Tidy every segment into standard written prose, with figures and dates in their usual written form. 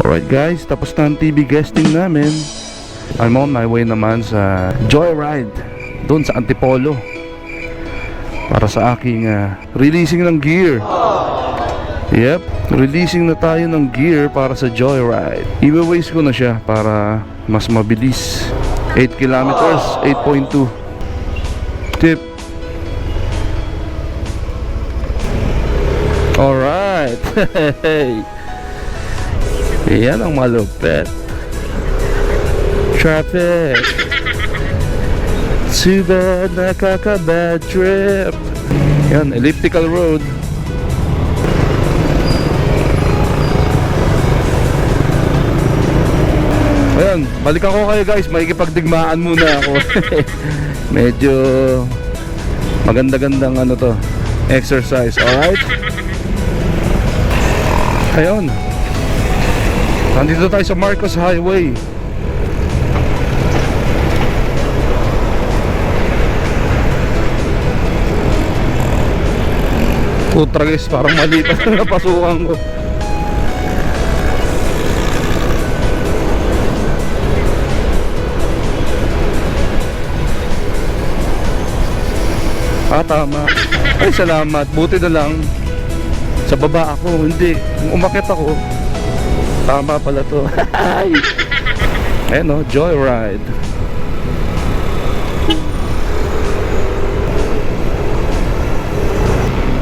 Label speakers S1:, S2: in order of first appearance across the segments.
S1: Alright guys, tapos na ang TV guesting namin. I'm on my way naman sa Joyride, doon sa Antipolo, para sa aking releasing ng gear. Yep, releasing na tayo ng gear para sa Joyride. I-waste ko na siya para mas mabilis. 8 kilometers, 8.2 tip. Alright. Yan ang malupit. Traffic. Too bad, nakaka-bad trip. Yan, elliptical road. Ayan, balikan ko kayo guys. Makikipagdigmaan muna ako. Medyo maganda-gandang ano to, exercise. Alright. Ayun, nandito tayo sa Marcos Highway. Putra guys, parang mali pa na napasukan ko. Tama. Ay, salamat. Buti na lang sa baba ako, hindi. Kung umakyat ako, tama pala to. Ayan o, Joyride.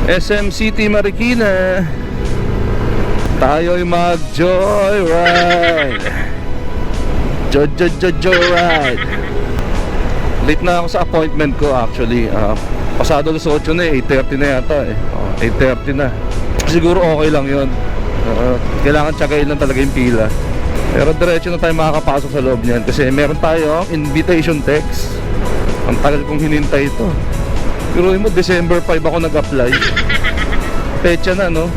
S1: SM City Marikina. Tayo'y mag-Joyride. Joyride. Late na ako sa appointment ko actually. Pasado alas 8 na eh, 8:30 na yata eh. 8:30 na. Siguro okay lang yun. Kailangan tsagain lang talaga yung pila. Pero diretso na tayo makakapasok sa loob niyan kasi meron tayo invitation text. Ang tagal kong hinintay ito. Pero mo, December 5 ako nag-apply. Pecha na, no?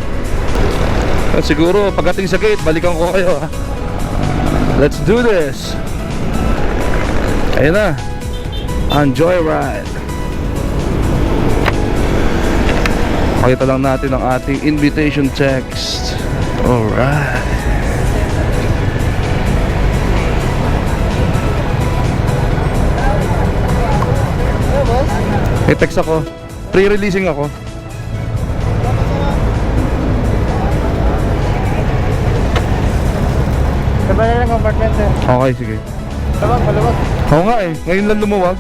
S1: Siguro pagdating sa gate, balikan ko kayo ha. Let's do this. Ayun na, ang Joyride. Pakita lang natin ang ating invitation text. Alright. May text ako. Pre-releasing ako.
S2: Sabay lang compartment sir.
S1: Okay, sige.
S2: Maluwag.
S1: Oo nga eh. Ngayon lang lumuwag.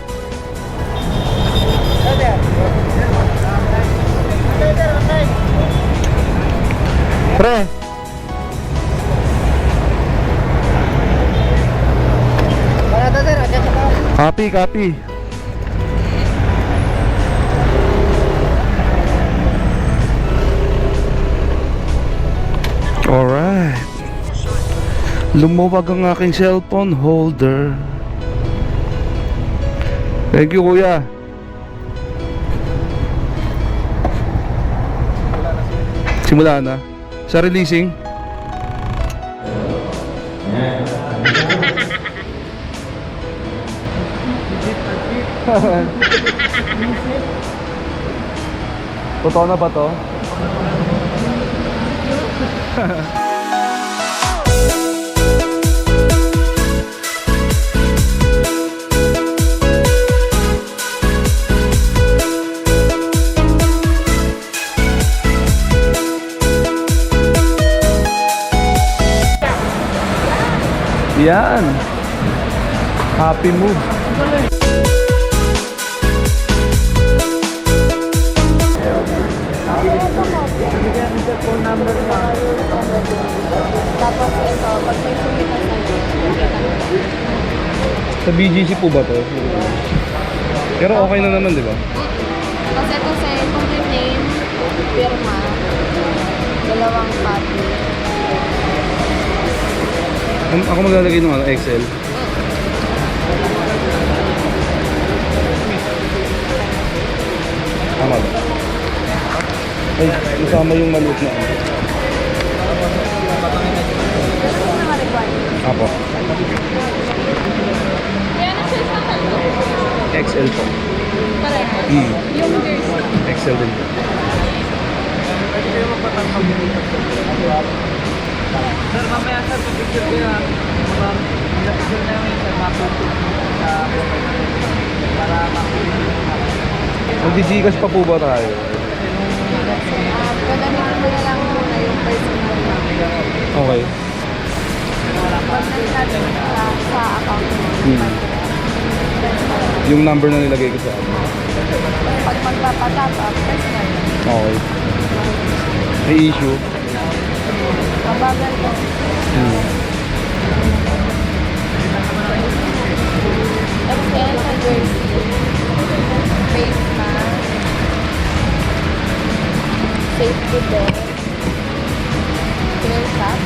S1: Pre. Copy. Alright. Lumuwag ang aking cellphone holder. Thank you kuya. Simula na. Sa releasing. Totoo na ba to? Yan. Happy move.
S2: Phone number na.
S3: Tapos ito, pag may sumita
S1: Sa BGC po ba to? Pero okay na naman, di ba?
S3: Tapos ito sa complete name, firma, dalawang copy.
S1: Ako maglalagay ng Excel. Tama ba? Ay, isama yung maliit na ano.
S3: Ito yung mga requirements.
S1: Apo.
S3: Kaya na-size na kayo?
S1: XL po.
S3: Pareho. Yung jersey.
S1: XL din po.
S2: Sir, mamaya sir,
S1: Magdi-Gcash pa po ba tayo?
S3: Gagamitin mo na lang muna yung personal lang.
S1: Okay.
S3: Pag natin sa account mo,
S1: Yung number na nilagay ko sa ano.
S3: pag magpapatap up, personal lang.
S1: Okay. May issue.
S3: Mabagal ko. Tapos yan sa jersey. Face mask. Safety belt. Clear cap.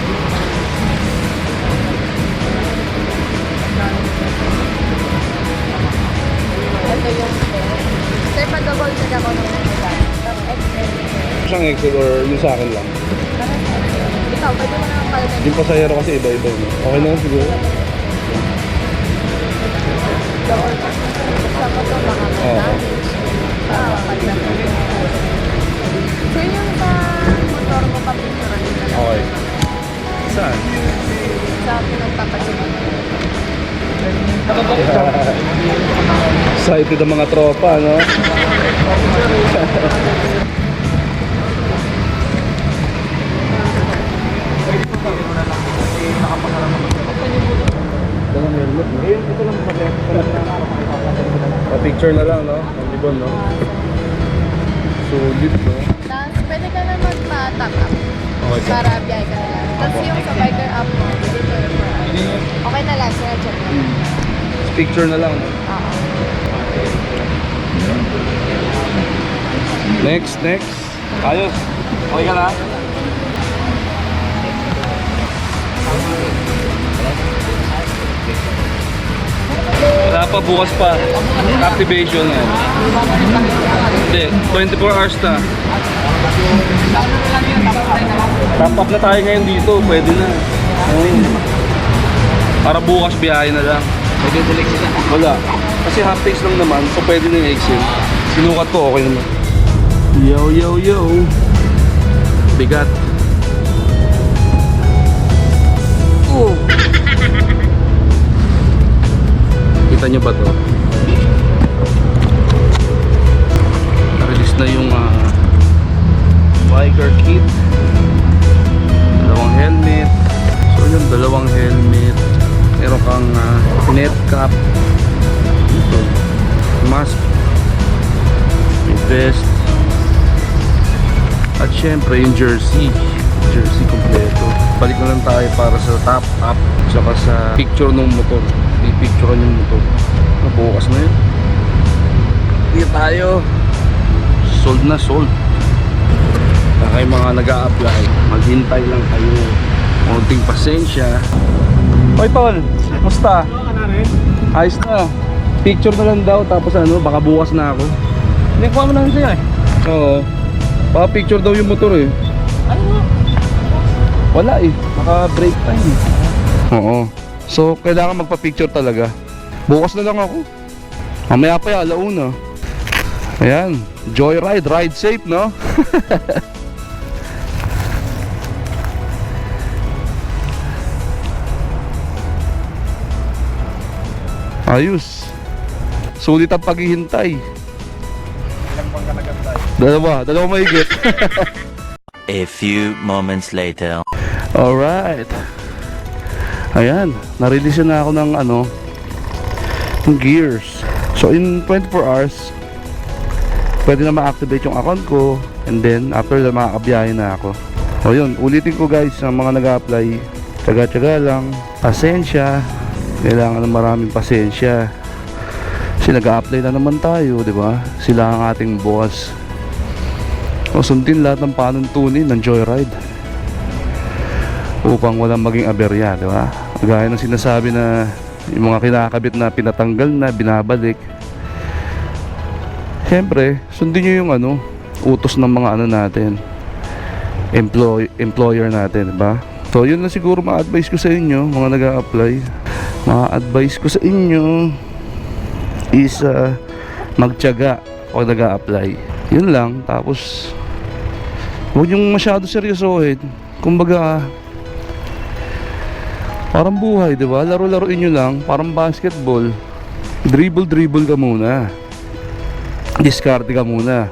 S3: Ito yung belt. Sir, pa-double check ako nung nagkakita. Tapos XL.
S1: Siyang Excel or yung sa akin lang.
S3: Ikaw, pwede mo naman palitan.
S1: Yung pasahero kasi iba-iba yun. Okay na siguro.
S3: Double check. Sa ko to, baka damage. Palitan mo. So, yung sa motor mo, papicturan din na lang.
S1: Okay. Saan?
S3: Sa pinagpapasukan.
S1: Excited ang mga tropa, no? Pa-picture na lang, no? Ang libon, no? Sulit, no?
S3: Tapos, pwede ka na magpa-top up.
S1: Okay pa.
S3: Para biyay ka na lang. Tapos yung sa biker app mo, okay na lang, sir. Check mo.
S1: Picture na lang, no?
S3: Oo.
S1: Next. Ayos. Okay ka na? Wala pa, bukas pa. Activation na. Hindi, 24 hours na. Top up na tayo ngayon dito, pwede na. Para bukas biyahe na lang. Wala. Kasi half days lang naman, so pwede na yung exit. Sinukat ko, okay naman. Yo. Bigat. Oh. Kita nyo ba to? Na-release na yung biker kit. Dalawang helmet. So yun, dalawang helmet. Meron kang net cap. Ito. Mask. May vest. At syempre yung jersey kompleto. Balik na lang tayo para sa top up tsaka sa picture ng motor. Pipicturean yung motor. Bukas na yun. Hindi tayo. Sold na sold. Kaya mga nag-a-apply, maghintay lang kayo. Konting pasensya. Hoy tol, musta? Ayos na. Picture na lang daw tapos ano, baka bukas na ako.
S2: Hindi, kuha mo lang siya eh.
S1: Oo. Pa-picture daw yung motor eh.
S2: Ano mo?
S1: Wala eh. Naka-break time. Oo. So, kailangan magpa-picture talaga. Bukas na lang ako. Mamaya pa yan, alauna. Ayan. Joyride. Ride safe, no? Ayos. Sulit ang paghihintay.
S2: Ilang pang ka nagantay?
S1: Dalawa mahigit.
S4: A few moments later.
S1: Alright. Ayan, na-release na ako ng ng gears. So in 24 hours pwede na ma-activate yung account ko. And then after that makakabiyahe na ako. So yun, ulitin ko guys, ang mga nag-a-apply, tsaga-tsaga lang, pasensya. Kailangan ng maraming pasensya. Kasi nag-a-apply na naman tayo, di ba? Sila ang ating boss. O sundin lahat ng panuntunin ng Joyride upang walang maging aberya, di ba? Gaya ng sinasabi na yung mga kinakabit na pinatanggal na, binabalik. Siyempre, sundin nyo yung utos ng mga natin, employer natin, di ba? So yun na siguro ma-advise ko sa inyo, mga nag-a-apply. Ma-advise ko sa inyo is magtiyaga pag nag-a-apply. Yun lang. Tapos huwag yung masyado seryosohin. Kumbaga Parang buhay, di ba? Laro-laruin nyo lang, parang basketball. Dribble ka muna. Discard ka muna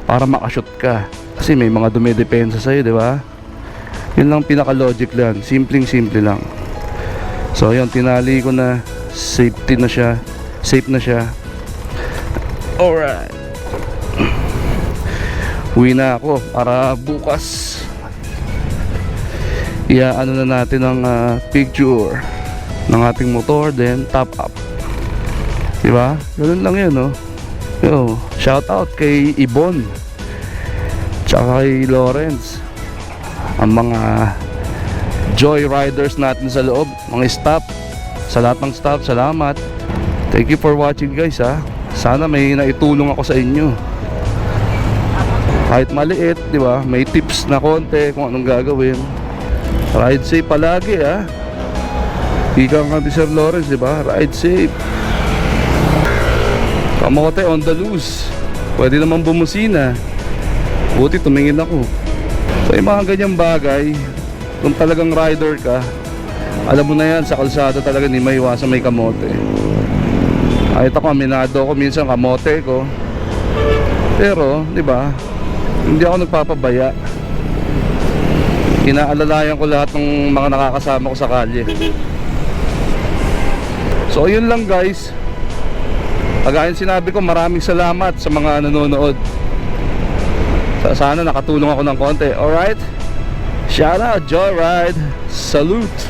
S1: para makashoot ka. Kasi may mga dumidepensa sa'yo, di ba? Yun lang pinaka-logic lang. Simpleng-simple lang. So, yun, tinali ko na. Safety na siya. Safe na siya. Alright. Uwi na ako para bukas ano na natin ang picture ng ating motor, then top up, diba? Ganun lang yun, no? Yo, shout out kay Ibon tsaka kay Lawrence, ang mga Joyriders natin sa loob, mga staff. Sa lahat ng staff, salamat. Thank you for watching, guys, ha. Sana may naitulong ako sa inyo, kahit maliit, diba? May tips na konti kung anong gagawin. Ride safe palagi, ha. Ika nga ni Sir Lawrence, diba? Ride safe. Kamote on the loose. Pwede naman bumusina. Buti tumingin ako. So yung mga ganyang bagay, kung talagang rider ka, alam mo na yan, sa kalsada talaga hindi maiwasan may kamote. Kahit ako, aminado ako minsan kamote ko. Pero, diba, hindi ako nagpapabaya. Inaalalayan ko lahat ng mga nakakasama ko sa kalye. So yun lang, guys. Kagaya sinabi ko, maraming salamat sa mga nanonood. Sana nakatulong ako ng konti. Alright? Shout out, Joyride. Salute.